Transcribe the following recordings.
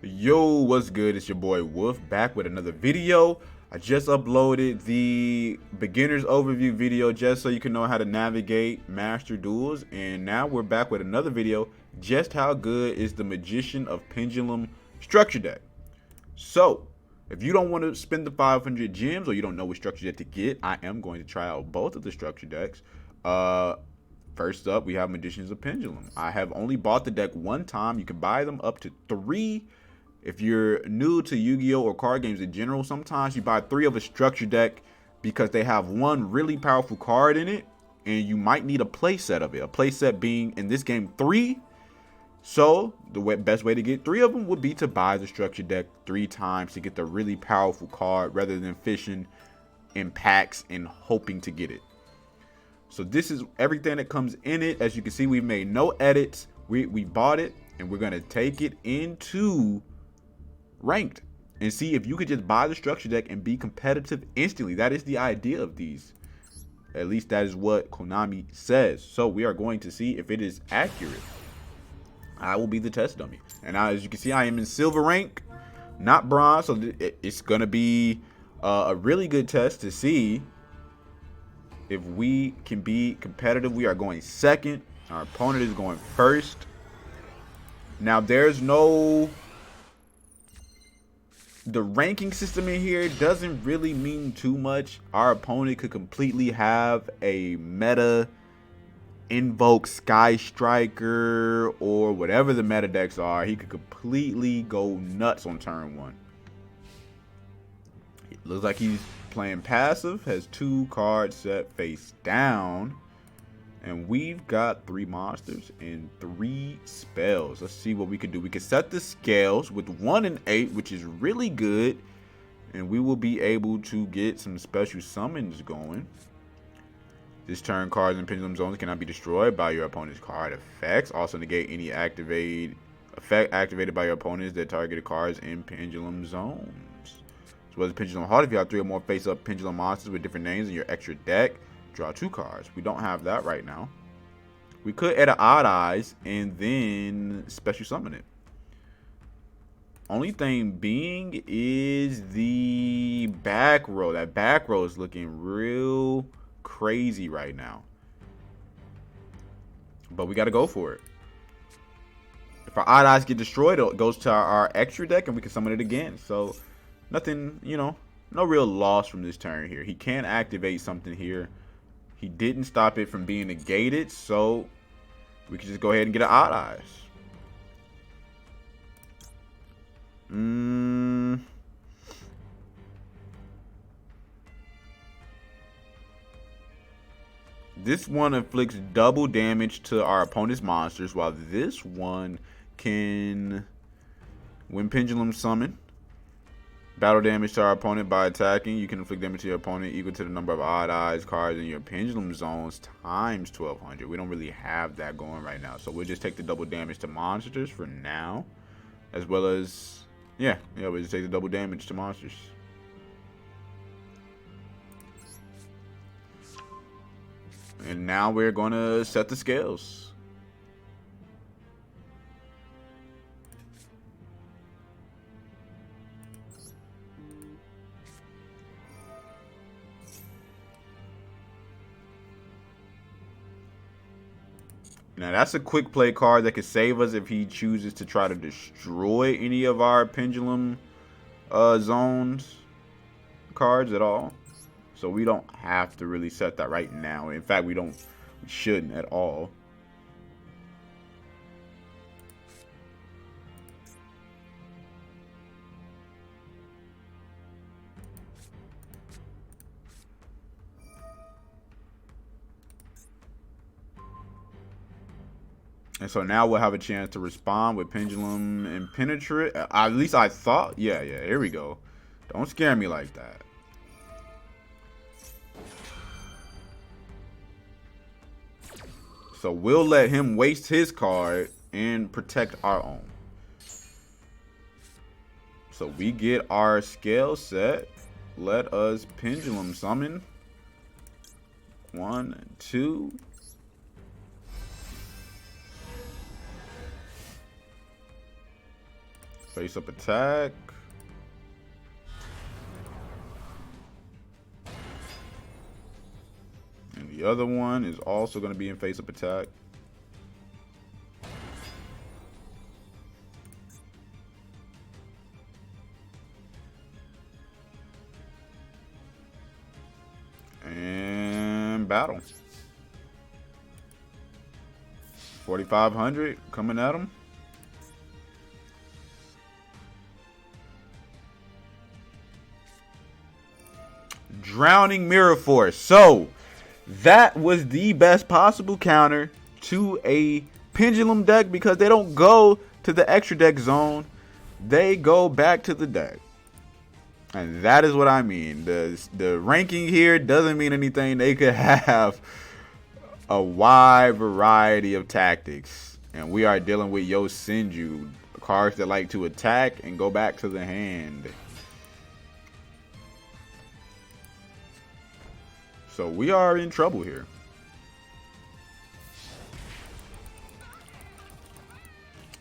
Yo, what's good? It's your boy Wolf back with another video. I just uploaded the beginner's overview video just so you can know how to navigate master duels, and now we're back with another video. Just how good is the Magician of Pendulum Structure deck? So if you don't want to spend the 500 gems or you don't know what structure deck to get, I am going to try out both of the structure decks. First up, we have Magicians of Pendulum. I have only bought the deck one time. You can buy them up to 3. If you're new to Yu-Gi-Oh! Or card games in general, sometimes you buy 3 of a structure deck because they have one really powerful card in it, and you might need a playset of it. A playset being, in this game, 3. So the best way to get 3 of them would be to buy the structure deck 3 times to get the really powerful card rather than fishing in packs and hoping to get it. So this is everything that comes in it. As you can see, we've made no edits. We bought it, and we're going to take it into ranked and see if you could just buy the structure deck and be competitive instantly. That is the idea of these. At least that is what Konami says. So we are going to see if it is accurate. I will be the test dummy. And now, as you can see, I am in silver rank, not bronze. So it's going to be a really good test to see if we can be competitive. We are going second. Our opponent is going first. Now, there's no... The ranking system in here doesn't really mean too much. Our opponent could completely have a meta Invoke Sky Striker or whatever the meta decks are. He could completely go nuts on turn 1. It looks like he's playing passive, has 2 cards set face down, and we've got 3 monsters and 3 spells. Let's see what we can do. We can set the scales with 1 and 8, which is really good, and we will be able to get some special summons going. This turn, cards in pendulum zones cannot be destroyed by your opponent's card effects. Also negate any effect activated by your opponents that targeted cards in pendulum zones. As well as pendulum heart, if you have 3 or more face-up pendulum monsters with different names in your extra deck, draw 2 cards. We don't have that right now. We could add an odd eyes and then special summon it. Only thing being is the back row. That back row is looking real crazy right now. But we got to go for it. If our odd eyes get destroyed, it goes to our extra deck and we can summon it again. So nothing, no real loss from this turn here. He can activate something here. He didn't stop it from being negated, so we can just go ahead and get an odd eyes. This one inflicts double damage to our opponent's monsters, while this one can, when pendulum summon, battle damage to our opponent by attacking. You can inflict damage to your opponent equal to the number of odd eyes cards in your pendulum zones times 1200. We don't really have that going right now, so we'll just take the double damage to monsters for now, as well as we'll just take the double damage to monsters. And now we're gonna set the scales. Now that's a quick play card that could save us if he chooses to try to destroy any of our pendulum zones cards at all. So we don't have to really set that right now. In fact, we shouldn't at all. And so now we'll have a chance to respond with pendulum and penetrate. At least I thought. Yeah, here we go. Don't scare me like that. So we'll let him waste his card and protect our own. So we get our scale set. Let us pendulum summon. 1, 2. Face up attack. And the other one is also going to be in face up attack. And battle. 4,500 coming at him. Drowning Mirror Force. So that was the best possible counter to a pendulum deck because they don't go to the extra deck zone. They go back to the deck. And that is what I mean. The ranking here doesn't mean anything. They could have a wide variety of tactics. And we are dealing with Yosenju, cards that like to attack and go back to the hand. So we are in trouble here.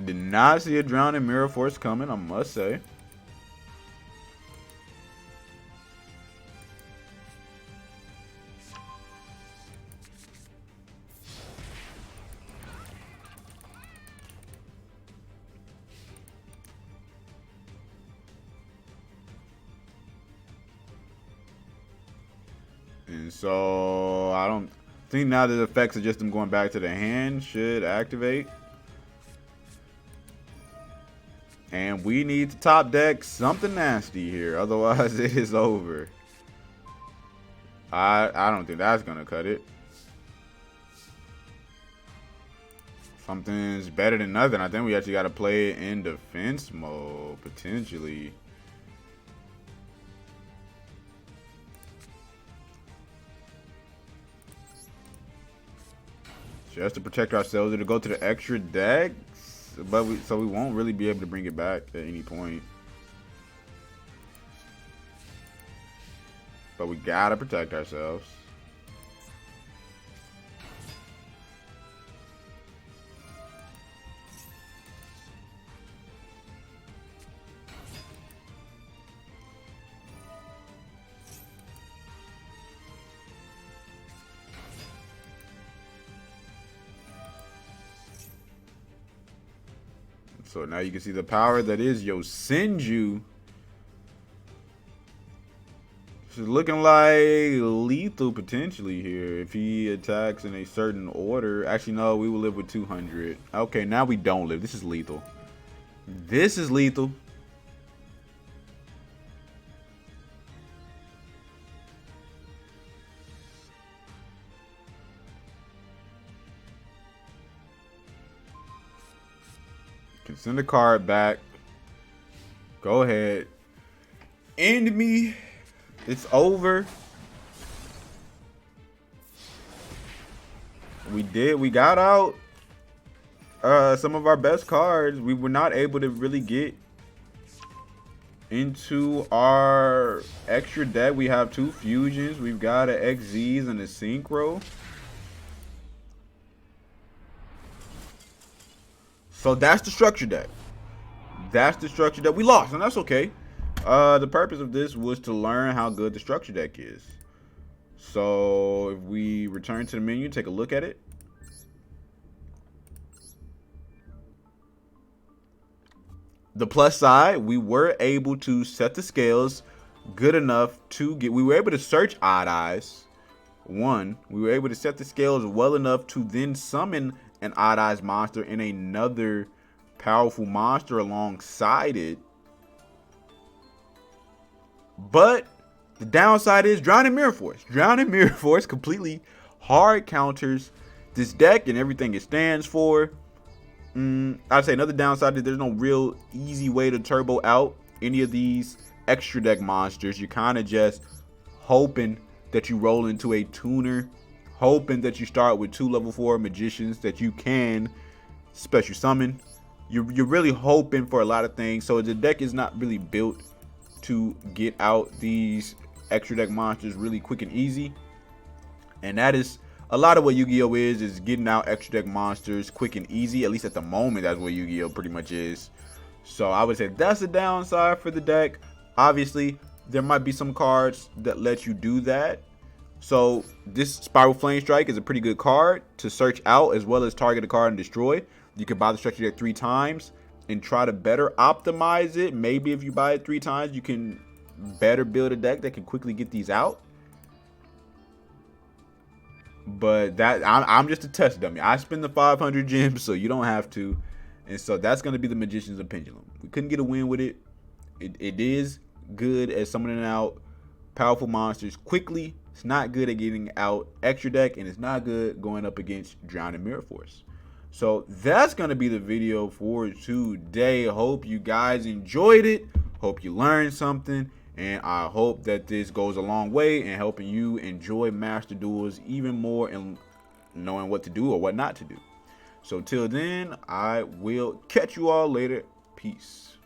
Did not see a Drowning Mirror Force coming, I must say. And so I don't think now the effects of just them going back to the hand should activate. And we need to top deck something nasty here. Otherwise it is over. I don't think that's gonna cut it. Something's better than nothing. I think we actually gotta play it in defense mode, potentially. Just to protect ourselves, it'll go to the extra deck, but so we won't really be able to bring it back at any point. But we gotta protect ourselves. So now you can see the power that is Yosenju. This is looking like lethal potentially here if he attacks in a certain order. Actually, no, we will live with 200. Okay, now we don't live. This is lethal. This is lethal. Can send the card back. Go ahead. End me. It's over. We got out some of our best cards. We were not able to really get into our extra deck. We have 2 fusions. We've got an XZs and a Synchro. So that's the structure deck. That's the structure deck. We lost, and that's okay. The purpose of this was to learn how good the structure deck is. So if we return to the menu, take a look at it. The plus side, we were able to set the scales good enough to get, we were able to search Odd Eyes. We were able to set the scales well enough to then summon an Odd Eyes monster and another powerful monster alongside it. But the downside is Drowning Mirror Force. Drowning Mirror Force completely hard counters this deck and everything it stands for. I'd say another downside is there's no real easy way to turbo out any of these extra deck monsters. You're kind of just hoping that you roll into a tuner, hoping that you start with 2 level 4 magicians that you can special summon. You're really hoping for a lot of things. So the deck is not really built to get out these extra deck monsters really quick and easy. And that is a lot of what Yu-Gi-Oh is getting out extra deck monsters quick and easy. At least at the moment, that's what Yu-Gi-Oh pretty much is. So I would say that's the downside for the deck. Obviously, there might be some cards that let you do that. So this Spiral Flame Strike is a pretty good card to search out, as well as target a card and destroy. You can buy the structure deck 3 times and try to better optimize it. Maybe if you buy it 3 times, you can better build a deck that can quickly get these out. But that I'm just a test dummy. I spend the 500 gems, so you don't have to. And so that's going to be the Magicians of Pendulum. We couldn't get a win with it. It is good at summoning out powerful monsters quickly. It's not good at getting out extra deck, and it's not good going up against Drowning Mirror Force. So that's going to be the video for today. Hope you guys enjoyed it. Hope you learned something. And I hope that this goes a long way in helping you enjoy Master Duels even more and knowing what to do or what not to do. So till then, I will catch you all later. Peace.